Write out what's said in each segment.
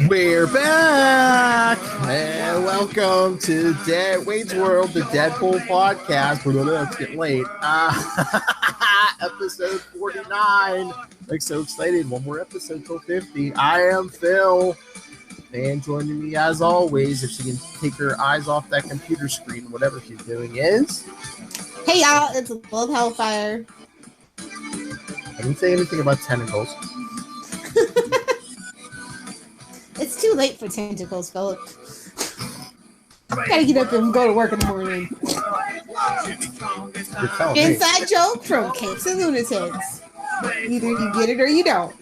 We're back, and welcome to Wade's World, the Deadpool podcast. It's getting late. Episode 49. I'm so excited. One more episode till 50. I am Phil, and joining me as always, if she can take her eyes off that computer screen, whatever she's doing, is... Hey y'all, it's Lilith Hellfire. I didn't say anything about tentacles. It's too late for tentacles, Philip. Gotta get up and go to work in the morning. Inside joke from Capes and Lunatics. Either you get it or you don't.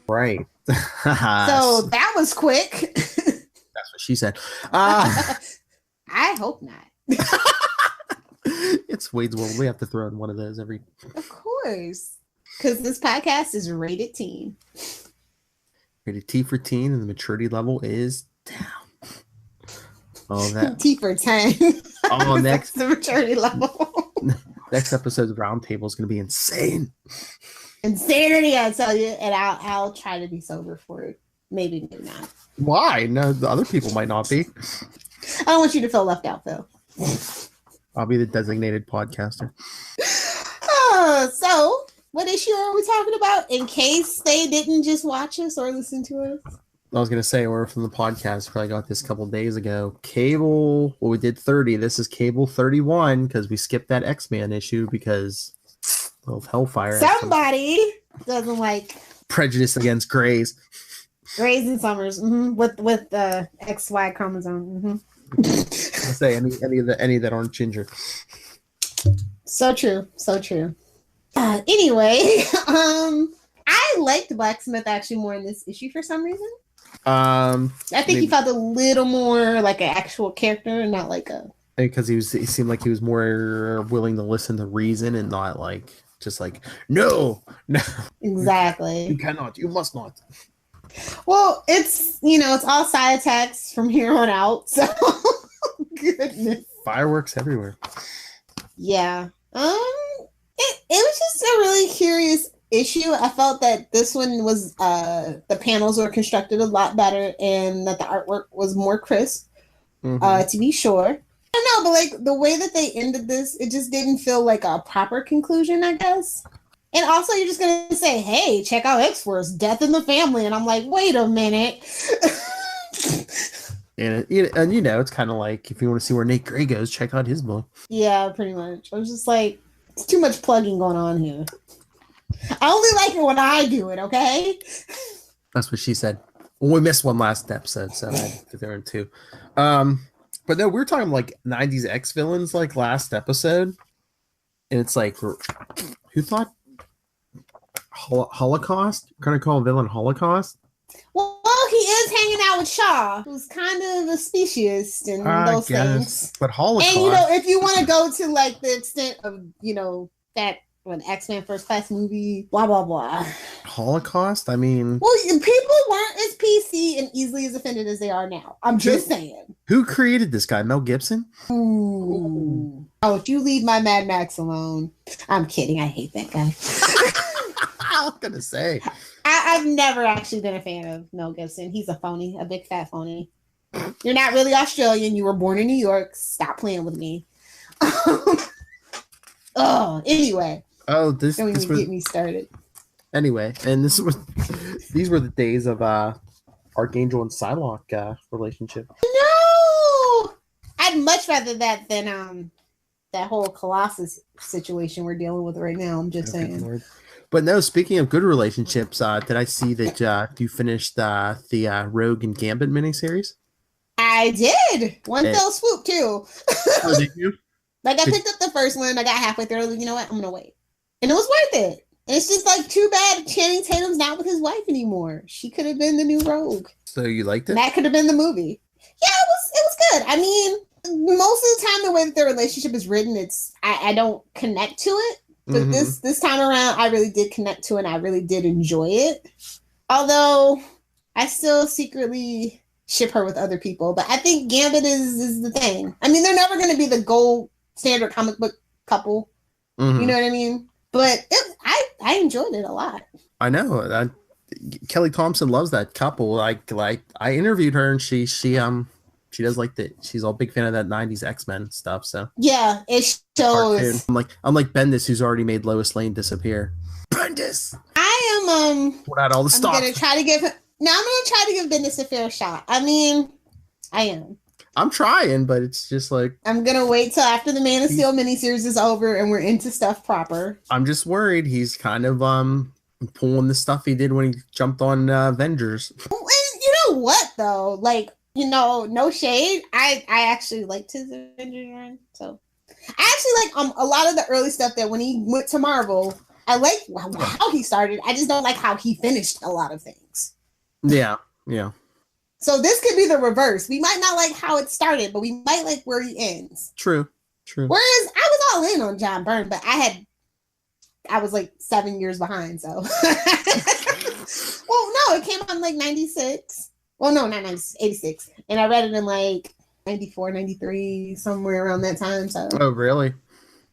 Right. So that was quick. That's what she said. I hope not. It's Wade's World. We have to throw in one of those every... Of course. Because this podcast is rated teen. Rated T for teen, and the maturity level is down. Oh, that... T for 10. Oh, next... the maturity level. Next episode's roundtable is going to be insane. Insanity, I tell you. And I'll try to be sober for it. Maybe not. Why? No, the other people might not be. I don't want you to feel left out, Phil. I'll be the designated podcaster. So, what issue are we talking about? In case they didn't just watch us or listen to us. I was going to say, or from the podcast, probably got this a couple days ago. Cable, well, we did 30. This is Cable 31 because we skipped that X-Man issue because of Hellfire. Somebody doesn't like prejudice against Greys. Greys and Summers, with the XY chromosome. I say any that aren't ginger. So true. Anyway, I liked Blacksmith actually more in this issue for some reason. I think he felt a little more like an actual character and not like a... Because he seemed like he was more willing to listen to reason and not like just like no. Exactly. You cannot. You must not. Well, it's it's all side attacks from here on out. So goodness. Fireworks everywhere. Yeah. It was just a really curious issue. I felt that this one was the panels were constructed a lot better and that the artwork was more crisp. To be sure. I don't know, but like the way that they ended this, it just didn't feel like a proper conclusion, I guess. And also, you're just going to say, hey, check out X-Force, Death in the Family. And I'm like, wait a minute. And it's kind of like, if you want to see where Nate Gray goes, check out his book. Yeah, pretty much. I was just like, it's too much plugging going on here. I only like it when I do it, okay? That's what she said. Well, we missed one last episode, so I had to throw in two. But no, we were talking like 90s X-villains like last episode. And it's like, who thought Holocaust? You're gonna call a villain Holocaust? Well, he is hanging out with Shaw, who's kind of a speciesist and those things. But Holocaust. And if you want to go to like the extent of that when X-Men First Class movie, blah blah blah. Holocaust? I mean, well, people weren't as PC and easily as offended as they are now. I'm just saying. Who created this guy? Mel Gibson? Ooh. Oh, if you leave my Mad Max alone. I'm kidding. I hate that guy. I was gonna say I've never actually been a fan of Mel Gibson. He's a phony, a big fat phony. You're not really Australian. You were born in New York. Stop playing with me. Anyway. Oh, don't even get me started. Anyway, and these were the days of Archangel and Psylocke relationship. No, I'd much rather that than that whole Colossus situation we're dealing with right now. I'm just saying. Lord. But no, speaking of good relationships, did I see that you finished the Rogue and Gambit miniseries? I did. One fell swoop, too. Oh, did you? Like, I picked up the first one. I got halfway through. I was like, you know what? I'm going to wait. And it was worth it. And it's just like, too bad Channing Tatum's not with his wife anymore. She could have been the new Rogue. So you liked it? And that could have been the movie. Yeah, it was good. I mean, most of the time, the way that their relationship is written, I don't connect to it. But this time around, I really did connect to it, and I really did enjoy it. Although, I still secretly ship her with other people. But I think Gambit is the thing. I mean, they're never going to be the gold standard comic book couple. You know what I mean? But I enjoyed it a lot. I know. Kelly Thompson loves that couple. Like I interviewed her, and she does like that. She's all big fan of that '90s X-Men stuff. So yeah, it shows. I'm like Bendis, who's already made Lois Lane disappear. Bendis. I am Put out all the stuff. I'm gonna try to give Bendis a fair shot. I mean, I am. I'm trying, but it's just like I'm gonna wait till after the Man of Steel miniseries is over and we're into stuff proper. I'm just worried he's kind of pulling the stuff he did when he jumped on Avengers. And you know what though? Like, you know, no shade. I actually liked his Avengers run. So I actually like a lot of the early stuff that when he went to Marvel, I like how he started. I just don't like how he finished a lot of things. Yeah. So this could be the reverse. We might not like how it started, but we might like where he ends. True. Whereas I was all in on John Byrne, but I was like 7 years behind. So, well, no, it came out in like 96. Well, no, not 96, 86. And I read it in like 94, 93, somewhere around that time. So, oh, really?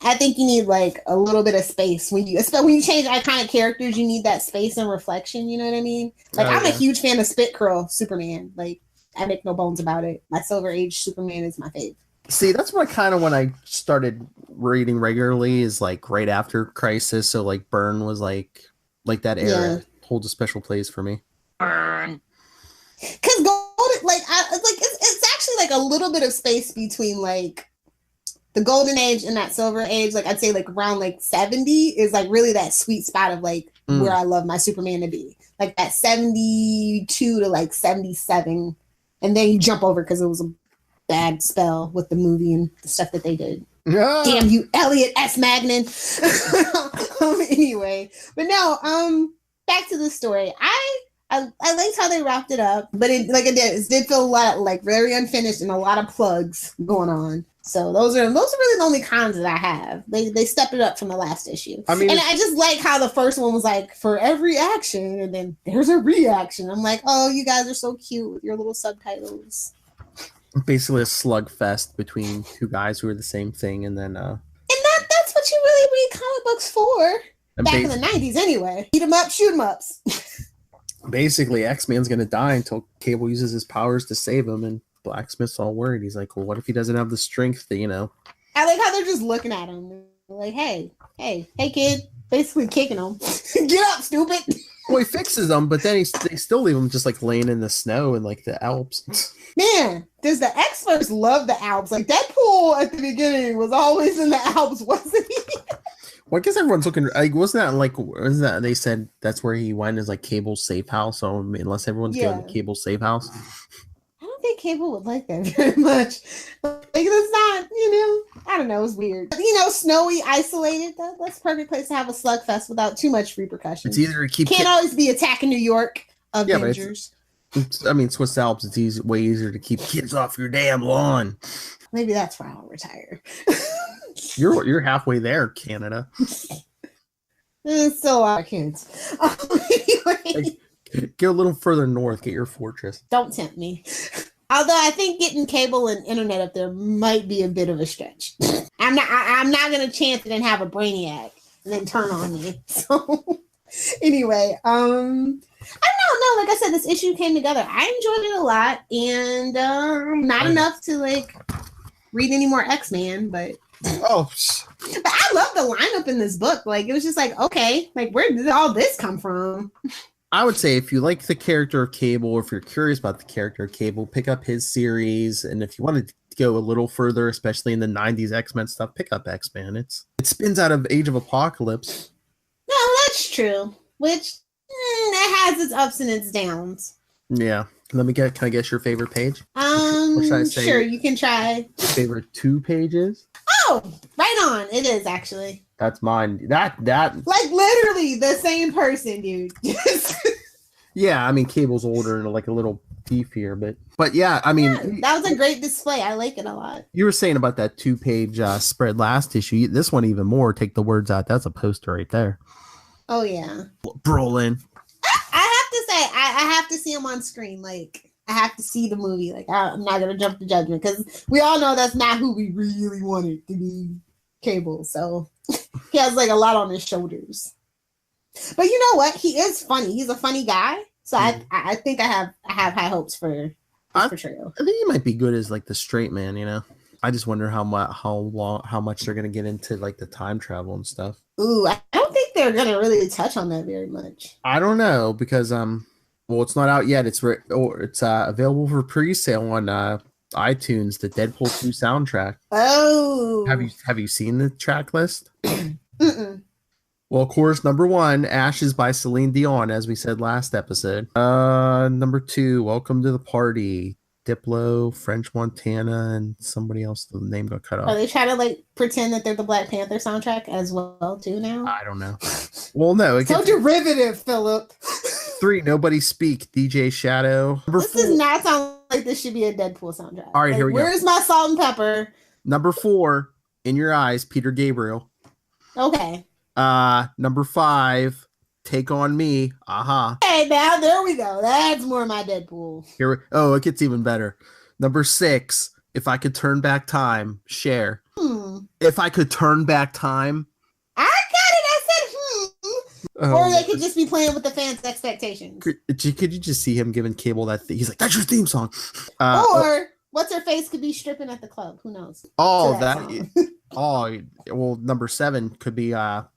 I think you need like a little bit of space especially when you change iconic characters. You need that space and reflection. You know what I mean? Like I'm a huge fan of Spit Curl Superman. Like I make no bones about it. My Silver Age Superman is my fave. See, that's what when I started reading regularly is like right after Crisis. So like Byrne was like that era holds a special place for me. Because Golden, it's actually like a little bit of space between like the Golden Age and that Silver Age. Like I'd say like around like 70 is like really that sweet spot of like where I love my Superman to be. Like that 72 to like 77. And then you jump over because it was a bad spell with the movie and the stuff that they did. Yeah. Damn you, Elliot S. Magnin. Anyway, but no, back to the story. I liked how they wrapped it up, but it did feel a lot like very unfinished and a lot of plugs going on. So those are really the only cons that I have. They stepped it up from the last issue. I mean, and I just like how the first one was like for every action, and then there's a reaction. I'm like, oh, you guys are so cute with your little subtitles. Basically a slugfest between two guys who are the same thing, and then that's what you really read comic books for. Back in the 90s anyway. Beat 'em up, shoot 'em ups. Basically, X-Man's gonna die until Cable uses his powers to save him, and Blacksmith's all worried. He's like, well, what if he doesn't have the strength to, I like how they're just looking at him. They're like, hey, kid. Basically kicking him. Get up, stupid. Well, he fixes them, but then they still leave him just like laying in the snow in like the Alps. Man, does the X-Force love the Alps? Like Deadpool at the beginning was always in the Alps, wasn't he? Well, I guess everyone's looking. Like, wasn't that they said that's where he went is like Cable's safe house? So unless everyone's going to Cable's safe house. I don't think Cable would like that very much. Like it's not, I don't know, it's weird. Snowy, isolated. That's a perfect place to have a slugfest without too much repercussions. It's either can't always be attacking New York Avengers. Swiss Alps. It's way easier to keep kids off your damn lawn. Maybe that's why I'll retire. You're halfway there, Canada. It's still a lot of kids. Anyway. Get a little further north. Get your fortress. Don't tempt me. Although I think getting cable and internet up there might be a bit of a stretch. I'm not gonna chance it and have a brainiac and then turn on me. So anyway, I don't know. Like I said, this issue came together. I enjoyed it a lot, and not enough to like read any more X-Men, but I love the lineup in this book. Like it was just like, okay, like where did all this come from? I would say if you like the character of Cable, or if you're curious about the character of Cable, pick up his series. And if you want to go a little further, especially in the 90s X-Men stuff, pick up X-Men. It spins out of Age of Apocalypse. No, that's true. Which it has its ups and its downs. Yeah. Can I guess your favorite page? What should I say? Sure, you can try. Your favorite 2 pages? Oh, right on. It is actually. That's mine. That like literally the same person, dude. Yeah, I mean Cable's older and like a little beefier, but yeah, I mean that was a great display. I like it a lot. You were saying about that 2-page spread last issue. This one even more. Take the words out. That's a poster right there. Oh yeah, Brolin. I have to say, I have to see him on screen. Like I have to see the movie. Like I'm not gonna jump to judgment because we all know that's not who we really want it to be. Cable, so he has like a lot on his shoulders. But you know what? He is funny. He's a funny guy. So I think I have high hopes for his portrayal. I think he might be good as like the straight man, you know. I just wonder how much they're gonna get into like the time travel and stuff. Ooh, I don't think they're gonna really touch on that very much. I don't know because well, it's not out yet. It's available for pre-sale on iTunes. The Deadpool 2 soundtrack. Oh, have you seen the track list? Mm-mm. Well, of course, number 1, Ashes by Celine Dion, as we said last episode. Number 2, Welcome to the Party, Diplo, French Montana, and somebody else. The name got cut off. Are they trying to like pretend that they're the Black Panther soundtrack as well too now? I don't know. Well, no. So derivative, Philip. 3, Nobody Speak, DJ Shadow. This does not sound like this should be a Deadpool soundtrack. All right, here we go. Where's my salt and pepper? Number 4, In Your Eyes, Peter Gabriel. Okay. Number 5, Take on Me. Aha. Hey, now there we go. That's more my Deadpool. It gets even better. Number 6, If I Could Turn Back Time. Cher. If I Could Turn Back Time. I got it. I said or they could just be playing with the fans' expectations. Could you just see him giving Cable that thing? He's like, that's your theme song. Or what's her face could be stripping at the club. Who knows? Well, number 7 could be her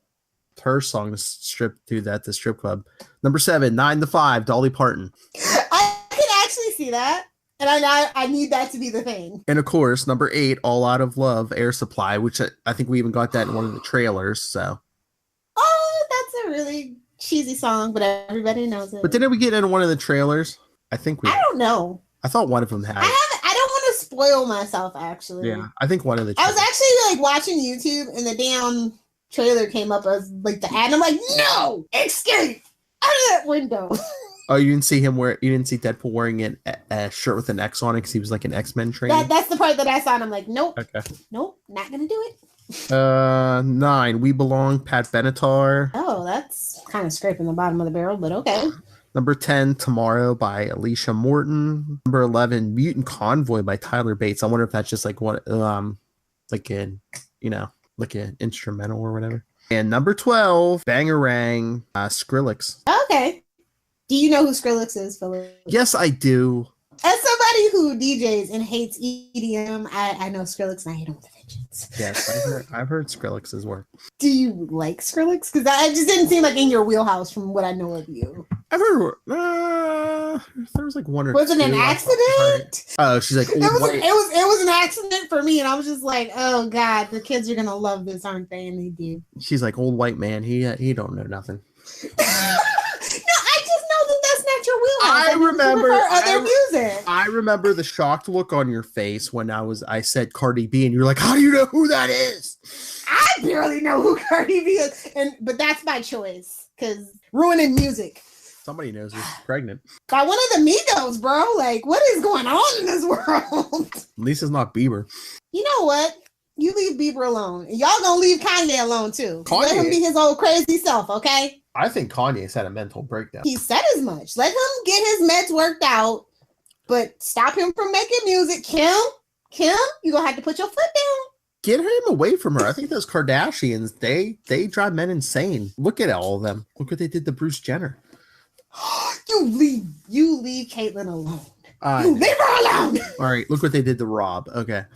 song to strip to that the strip club. Number 7, 9 to 5, Dolly Parton. I could actually see that, and I need that to be the thing. And of course, number 8, All Out of Love, Air Supply, which I think we even got that in one of the trailers. So, that's a really cheesy song, but everybody knows it. But didn't we get in one of the trailers? I don't know. I thought one of them had. I don't want to spoil myself. Actually, yeah, I think one of the. I was actually like watching YouTube, and the damn trailer came up as like the ad. And I'm like, no, escape out of that window. Oh, you didn't see Deadpool wearing a shirt with an X on it because he was like an X-Men trainer? That's the part that I saw, and I'm like, nope. Okay. Nope, not gonna do it. 9, We Belong, Pat Benatar. Oh, that's kind of scraping the bottom of the barrel, but okay. Number 10, Tomorrow by Alicia Morton. Number 11, Mutant Convoy by Tyler Bates. I wonder if that's just like what like an instrumental or whatever. And number 12, Bangarang, Skrillex. Okay. Do you know who Skrillex is, Philip? Yes, I do. As somebody who DJs and hates EDM, I know Skrillex and I hate him with a vengeance. Yes, I've heard Skrillex's work. Do you like Skrillex? Because that just didn't seem like in your wheelhouse from what I know of you. I've heard there was like one or was two. Was it an accident? Oh, she's like, it was an accident for me, and I was just like, oh god, the kids are gonna love this, aren't they? And they do. She's like, old white man. He don't know nothing. I remember other music. I remember the shocked look on your face when I said Cardi B, and you're like, "How do you know who that is?" I barely know who Cardi B is, but that's my choice because ruining music. Somebody knows who's pregnant by one of the Migos, bro. Like, what is going on in this world? At least it's not Bieber. You know what? You leave Bieber alone, and y'all gonna leave Kanye alone too. Kanye. Let him be his old crazy self, okay? I think Kanye's had a mental breakdown. He said as much. Let him get his meds worked out, but stop him from making music. Kim, you're gonna have to put your foot down. Get him away from her. I think those Kardashians, they drive men insane. Look at all of them. Look what they did to Bruce Jenner. You leave Caitlyn alone. You leave her alone. All right, look what they did to Rob. Okay.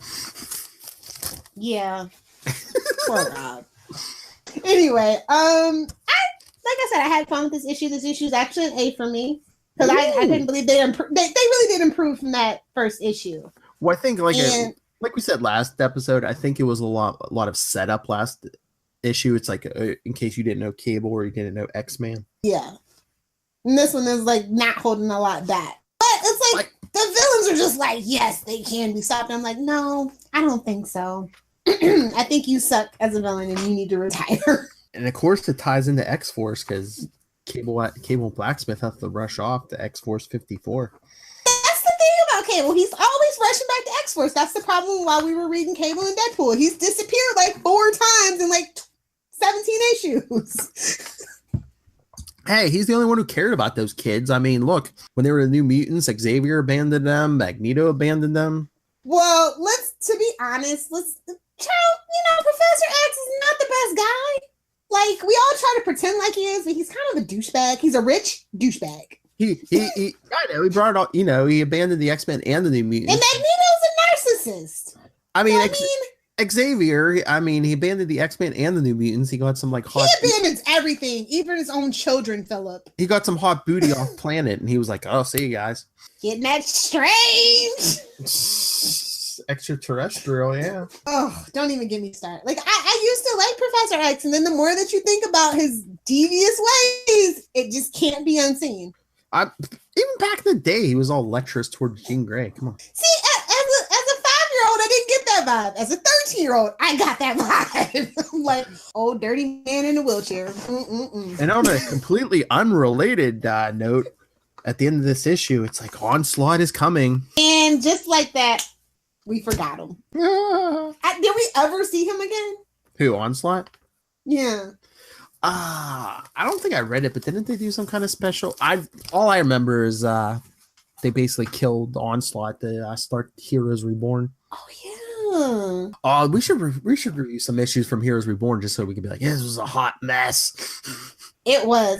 Yeah. Poor Rob. Anyway, like I said, I had fun with this issue. This issue is actually an A for me because I couldn't believe they really did improve from that first issue. Well, I think like we said last episode, I think it was a lot of setup last issue. It's like in case you didn't know Cable or you didn't know X-Man. Yeah, and this one is like not holding a lot back, but it's like the villains are just like, yes, they can be stopped. I'm like, no, I don't think so. I think you suck as a villain and you need to retire. And of course, it ties into X-Force because Cable Blacksmith has to rush off to X-Force 54. That's the thing about Cable. He's always rushing back to X-Force. That's the problem while we were reading Cable and Deadpool. He's disappeared like 4 times in like 17 issues. Hey, he's the only one who cared about those kids. I mean, look, when they were the New Mutants, Xavier abandoned them, Magneto abandoned them. Well, to be honest, Professor Professor X is not the best guy. Like, we all try to pretend like he is, but he's kind of a douchebag. He's a rich douchebag. I know, he brought all, he abandoned the X-Men and the New Mutants. And Magneto's a narcissist. I mean, Xavier, he abandoned the X-Men and the New Mutants. He got some hot. He abandons everything, even his own children, Philip. He got some hot booty off planet, and he was like, "Oh, see you guys." Getting that strange. Extraterrestrial, yeah. Oh, don't even get me started. Like, I used to like Professor X, and then the more that you think about his devious ways, it just can't be unseen. Even back in the day, he was all lecherous towards Jean Grey. Come on. See, as a 5-year-old, I didn't get that vibe. As a 13-year-old, I got that vibe. I'm like, old dirty man in a wheelchair. Mm-mm-mm. And on a completely unrelated note, at the end of this issue, it's like Onslaught is coming. And just like that, we forgot him. Did we ever see him again? Who, Onslaught? Yeah. I don't think I read it, but didn't they do some kind of special? All I remember is they basically killed Onslaught to start Heroes Reborn. Oh yeah. We should review some issues from Heroes Reborn just so we can be like, yeah, this was a hot mess. It was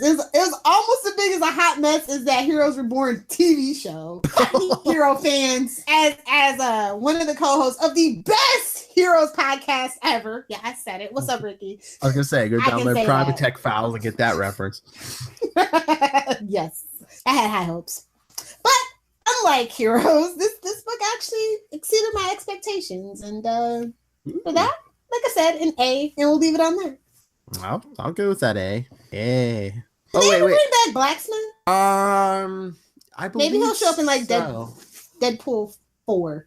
almost as big as a hot mess as that Heroes Reborn TV show. Hero fans, as one of the co-hosts of the best Heroes podcast ever. Yeah, I said it. What's up, Ricky? I was gonna say, go download Private Tech Files and get that reference. Yes, I had high hopes, but unlike Heroes, this book actually exceeded my expectations, and for that, like I said, an A, and we'll leave it on there. Well, I'll go with that A. Did they ever bring back Blacksman? I believe maybe he'll show up in like so. Deadpool 4.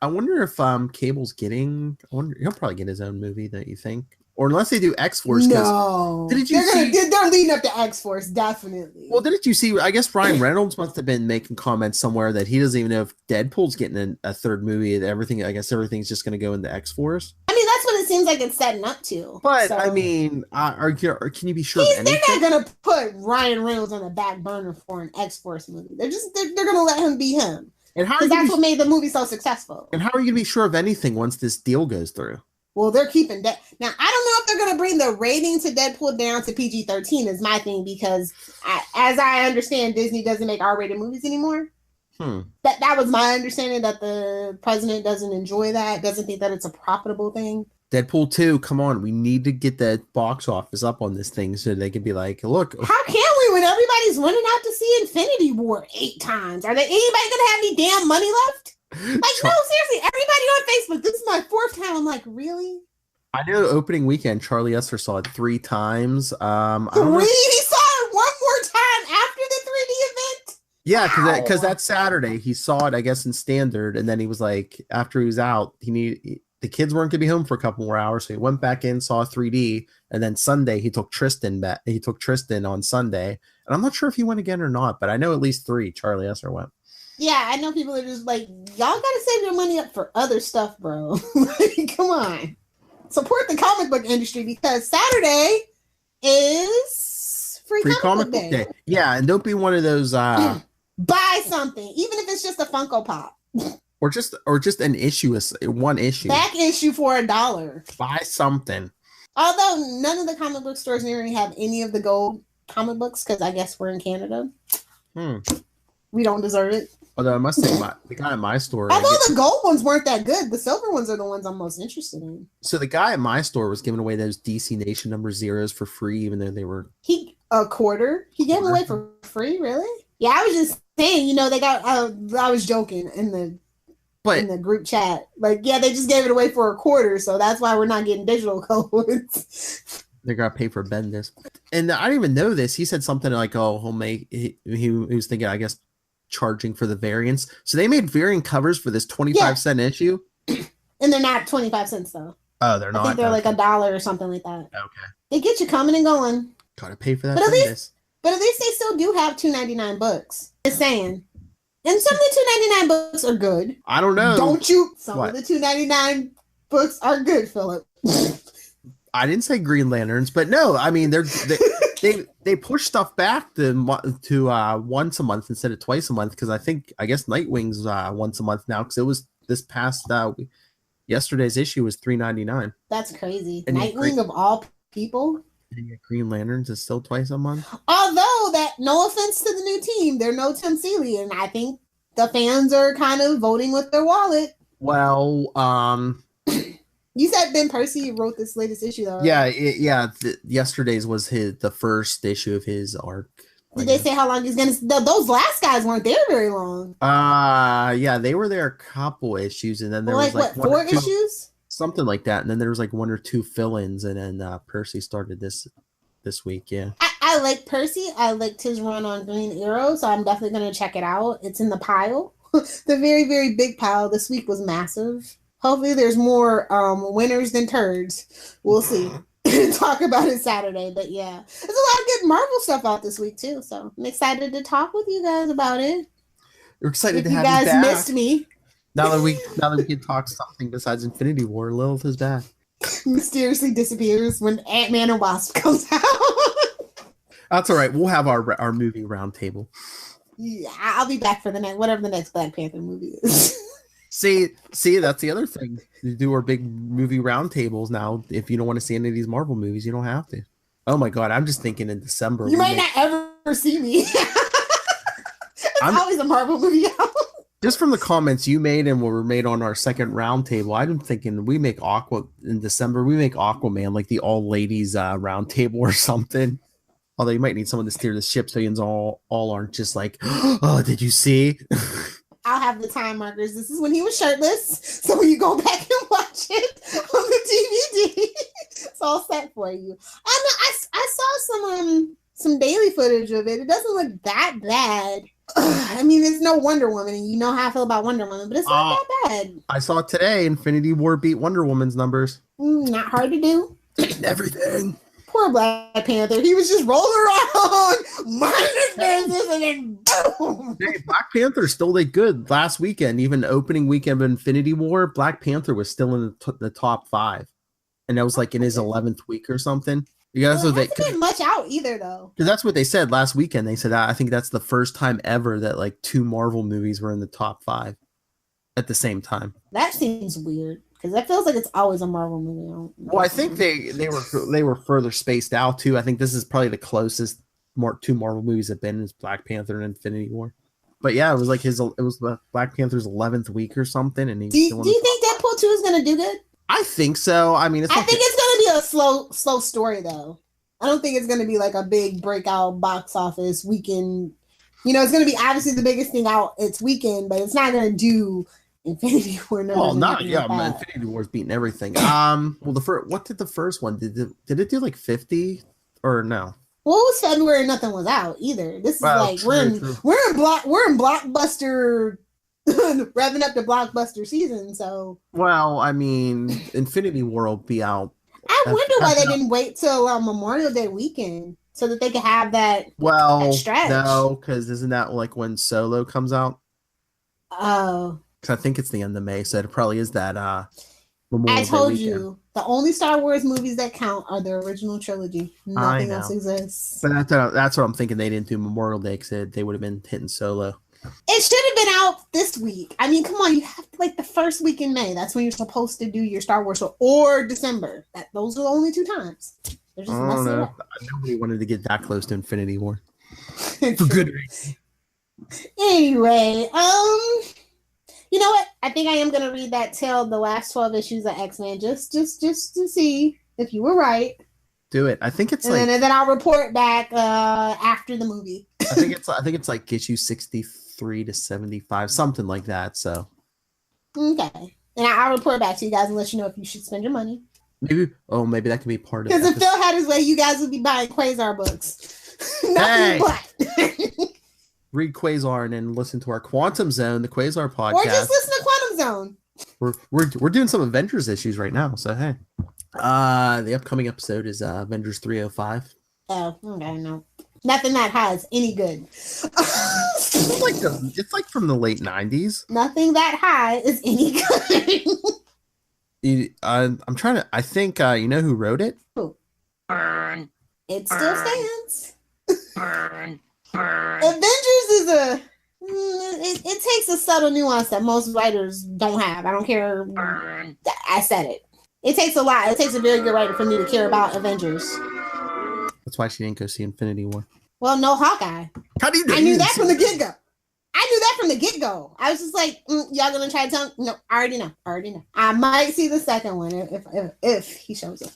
I wonder if Cable's getting. He'll probably get his own movie. Don't you think? Or unless they do X-Force. No, they're leading up to X-Force, definitely. Well, didn't you see? I guess Ryan Reynolds must have been making comments somewhere that he doesn't even know if Deadpool's getting a third movie. Everything's just going to go into X-Force. I mean, that's what it seems like it's setting up to. But so, I mean, can you be sure of anything? They're not going to put Ryan Reynolds on the back burner for an X-Force movie. They're going to let him be him. And that's what made the movie so successful. And how are you going to be sure of anything once this deal goes through? Well, they're keeping that. Now, I don't know if they're going to bring the rating to Deadpool down to PG-13 is my thing, because as I understand, Disney doesn't make R-rated movies anymore. That was my understanding, that the president doesn't enjoy that, doesn't think that it's a profitable thing. Deadpool 2, come on. We need to get the box office up on this thing so they can be like, look. How can we when everybody's running out to see Infinity War 8 times? Are there anybody going to have any damn money left? Like, no, seriously, everybody on Facebook, this is my 4th time. I'm like, really? I know opening weekend, Charlie Esser saw it 3 times. He saw it one more time after the 3D event? Yeah, because that Saturday, he saw it, I guess, in standard, and then he was like, after he was out, the kids weren't going to be home for a couple more hours, so he went back in, saw 3D, and then Sunday, he took Tristan back. He took Tristan on Sunday, and I'm not sure if he went again or not, but I know at least 3 Charlie Esser went. Yeah, I know people are just like, y'all gotta save your money up for other stuff, bro. Like, come on. Support the comic book industry, because Saturday is free comic book day. Yeah, and don't be one of those buy something, even if it's just a Funko Pop. or just an issue, one issue. Back issue for $1. Buy something. Although none of the comic book stores near me have any of the gold comic books, because I guess we're in Canada. We don't deserve it. Although I must say, the guy at my store. Although the gold ones weren't that good, the silver ones are the ones I'm most interested in. So the guy at my store was giving away those DC Nation number 0s for free, even though they were a quarter. He gave them away for free, really? Yeah, I was just saying. They got. I was joking in the group chat. Like, yeah, they just gave it away for a quarter, so that's why we're not getting digital codes. They got to pay for Bendis, and I didn't even know this. He said something like, "Oh, he'll make." He was thinking, I guess, charging for the variants. So they made variant covers for this 25-cent issue, and they're not 25 cents though. Oh, they're not. I think they're like $1 or something like that. Okay, they get you coming and going. Gotta pay for that. But at least they still do have $2.99 books. Just saying. And some of the $2.99 books are good. I don't know. Don't you? Some of the $2.99 books are good, Philip. I didn't say Green Lanterns, but no, I mean they push stuff back to once a month instead of twice a month, because I guess Nightwing's once a month now, because it was this past Yesterday's issue was $3.99. That's crazy. And Nightwing of all people. And Green Lanterns is still twice a month. Although that, no offense to the new team, they're no Tim Seeley, and I think the fans are kind of voting with their wallet. Well, you said Ben Percy wrote this latest issue, though. Right? Yeah. Yesterday's was the first issue of his arc. Did they say how long he's gonna? Those last guys weren't there very long. Yeah, they were there a couple issues, and then there was like 4 issues, something like that, and then there was like 1 or 2 fill-ins, and then Percy started this week. Yeah, I like Percy. I liked his run on Green Arrow, so I'm definitely gonna check it out. It's in the pile, the very, very big pile. This week was massive. Hopefully, there's more winners than turds. We'll see. Talk about it Saturday, but yeah, there's a lot of good Marvel stuff out this week too, so I'm excited to talk with you guys about it. We're excited to have you guys back. Missed me. Now that we can talk something besides Infinity War, Lilith is back. Mysteriously disappears when Ant-Man and Wasp comes out. That's all right. We'll have our movie roundtable. Yeah, I'll be back for whatever the next Black Panther movie is. See, that's the other thing. We do our big movie roundtables now. If you don't want to see any of these Marvel movies, you don't have to. Oh my God, I'm just thinking in December. You might not ever see me. It's always a Marvel movie out. Just from the comments you made and what were made on our second roundtable, I'm thinking we make in December. We make Aquaman like the all ladies roundtable or something. Although you might need someone to steer the ship so you all aren't just like, oh, did you see? I'll have the time markers. This is when he was shirtless. So when you go back and watch it on the DVD, it's all set for you. I saw some daily footage of it. It doesn't look that bad. I mean, there's no Wonder Woman, and you know how I feel about Wonder Woman, but it's not that bad. I saw today Infinity War beat Wonder Woman's numbers. Not hard to do. Everything. Poor Black Panther. He was just rolling around, minding his business, and then boom. Hey, Black Panther still did good last weekend. Even opening weekend of Infinity War, Black Panther was still in the top 5. And that was like in his 11th week or something. You guys know that hasn't been much out either, though. Because that's what they said last weekend. They said, I think that's the first time ever that like 2 Marvel movies were in the top 5 at the same time. That seems weird. Because that feels like it's always a Marvel movie. Well, I think they were further spaced out too. I think this is probably the closest 2 Marvel movies have been is Black Panther and Infinity War. But yeah, it was like Black Panther's 11th week or something. And do you think Deadpool 2 is going to do good? I think so. I mean, I think it's going to be a slow story though. I don't think it's going to be like a big breakout box office weekend. You know, it's going to be obviously the biggest thing out its weekend, but it's not going to do Infinity War. Well, not yeah, Infinity War's beating everything. Well, what did the first one did it do like 50 or no? Well, it was February. Nothing was out either. This is we're in blockbuster, revving up the blockbuster season. So well, I mean, Infinity War will be out. I wonder why they didn't wait till Memorial Day weekend so that they could have that. Well, that stretch. No, because isn't that like when Solo comes out? Oh. Because I think it's the end of May, so it probably is that Memorial I told Day you, the only Star Wars movies that count are the original trilogy. Nothing else exists. But that's what I'm thinking. They didn't do Memorial Day because they would have been hitting Solo. It should have been out this week. I mean, come on, you have like the first week in May. That's when you're supposed to do your Star Wars show, or December. Those are the only 2 times. They're just messing it up. Nobody wanted to get that close to Infinity War. For good reason. Anyway, you know what? I think I am going to read that till the last 12 issues of X-Men just to see if you were right. Do it. I think it's and then I'll report back after the movie. I think it's like issue 63 to 75, something like that. So okay, and I'll report back to you guys and let you know if you should spend your money. Maybe that could be part of it. Because if Phil had his way, you guys would be buying Quasar books. Nothing but. Read Quasar and then listen to our Quantum Zone, the Quasar podcast. Or just listen to Quantum Zone. We're doing some Avengers issues right now, so hey. The upcoming episode is Avengers 305. Oh, okay, no. Nothing that high is any good. It's like from the late 90s. Nothing that high is any good. I'm trying to. I think you know who wrote it. Who? It still stands. Avengers is a It takes a subtle nuance that most writers don't have. I don't care. I said it. It takes a lot. It takes a very good writer for me to care about Avengers. That's why she didn't go see Infinity War. Well, no Hawkeye. How do you know? I knew that from the get-go. I was just like, y'all gonna try to tell me? No, I already know. I might see the second one if he shows up.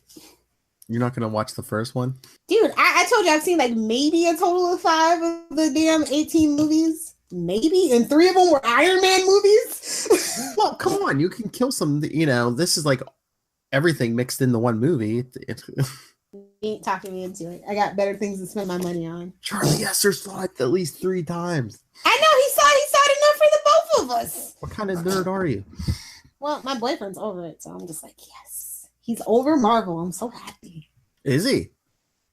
You're not gonna watch the first one? Dude, I told you I've seen like maybe a total of 5 of the damn 18 movies. Maybe. And 3 of them were Iron Man movies. Well, come on. You can kill some, this is like everything mixed in the one movie. You ain't talking me into it. I got better things to spend my money on. Charlie Esser saw it at least 3 times. I know, he saw it enough for the both of us. What kind of nerd are you? Well, my boyfriend's over it, so I'm just like, yes. He's over Marvel. I'm so happy. Is he?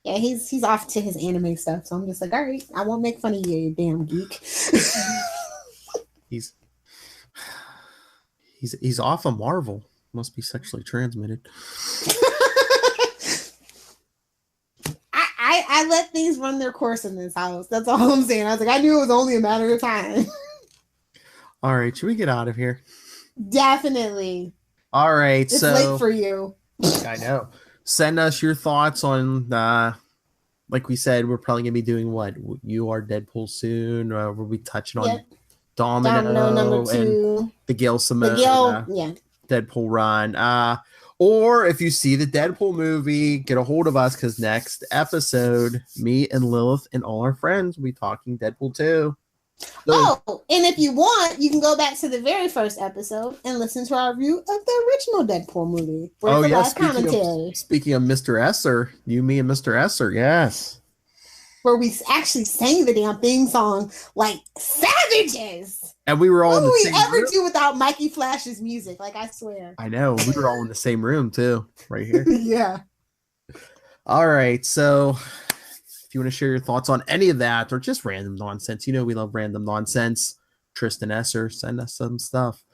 Yeah, he's off to his anime stuff, so I'm just like, all right, I won't make fun of you, you damn geek. He's off of Marvel. Must be sexually transmitted. I let things run their course in this house. That's all I'm saying. I was like, I knew it was only a matter of time. All right, should we get out of here? Definitely. All right, it's late for you. I know. Send us your thoughts on, like we said, we're probably going to be doing what? You Are Deadpool soon. We'll be touching on Domino number 2. And the Gail Simone Deadpool run. Or if you see the Deadpool movie, get a hold of us because next episode, me and Lilith and all our friends will be talking Deadpool 2. So, and if you want, you can go back to the very first episode and listen to our review of the original Deadpool movie. Speaking of Mr. Esser, you, me, and Mr. Esser, yes. Where we actually sang the damn theme song like savages. And we were all in the same room. What would we ever do without Mikey Flash's music? Like, I swear. I know. We were all in the same room, too. Right here. Yeah. All right. So if you want to share your thoughts on any of that or just random nonsense, we love random nonsense. Tristan Esser, send us some stuff.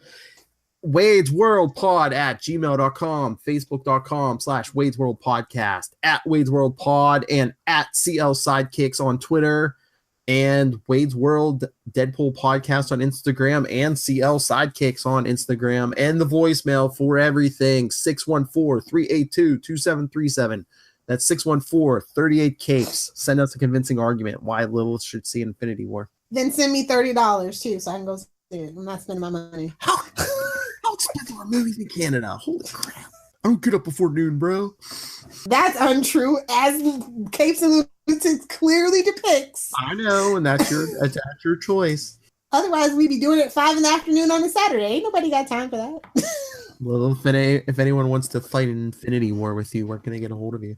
WadesWorldPod@gmail.com, Facebook.com/WadesWorldPodcast, @WadesWorldPod, and @CL Sidekicks on Twitter, and Wade's World Deadpool Podcast on Instagram, and CL Sidekicks on Instagram, and the voicemail for everything, 614-382-2737. That's 614-38-CAPES. Send us a convincing argument why Lilith should see Infinity War. Then send me $30 too, so I can go see it. I'm not spending my money. How expensive are movies in Canada? Holy crap. I don't get up before noon, bro. That's untrue, as Capes and Lunatics clearly depicts. I know, and that's your choice. Otherwise, we'd be doing it at 5 p.m. on a Saturday. Ain't nobody got time for that. Well, if anyone wants to fight an Infinity War with you, where can they get a hold of you?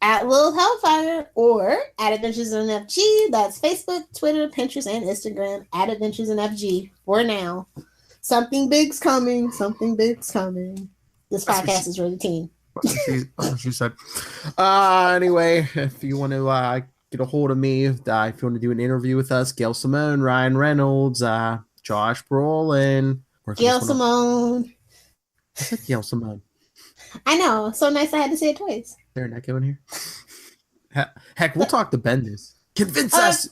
At Lilith Hellfire or at Adventures in FG. That's Facebook, Twitter, Pinterest, and Instagram at Adventures in FG for now. Something big's coming. This podcast is really teen. She said. Anyway, if you want to get a hold of me, if you want to do an interview with us, Gail Simone, Ryan Reynolds, Josh Brolin. Gail Simone. I said Gail Simone. I know. So nice I had to say it twice. They're not going here. Heck, we'll talk to Bendis. Convince us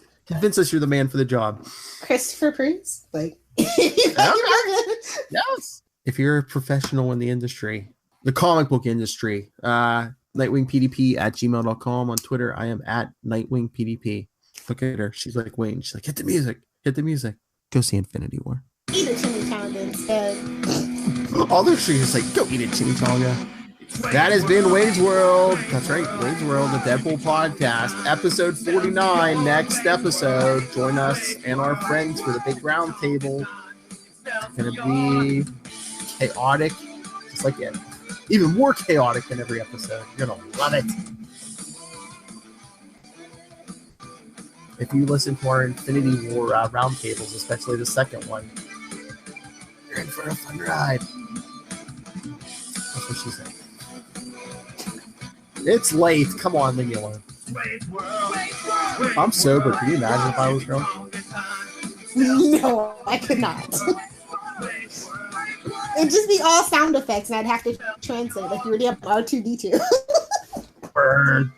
you're the man for the job. Christopher Priest? Like, yes. If you're a professional in the industry, the comic book industry, nightwingpdp@gmail.com. On Twitter, I am at nightwingpdp. Look at her. She's like, Wayne. She's like, hit the music. Go see Infinity War. Eat a chimichanga instead. All they're just like, go eat a chimichanga. That has been Wade's World. That's right, Wade's World, the Deadpool podcast, episode 49. Next episode, join us and our friends for the big round table. It's going to be chaotic, just like it. Even more chaotic than every episode. You're going to love it. If you listen to our Infinity War round tables, especially the second one, you're in for a fun ride. That's what she said. It's late. Come on, leave me alone. I'm sober. Can you imagine if I was drunk? No, I could not. It'd just be all sound effects, and I'd have to translate like you were the R2D2. Burn.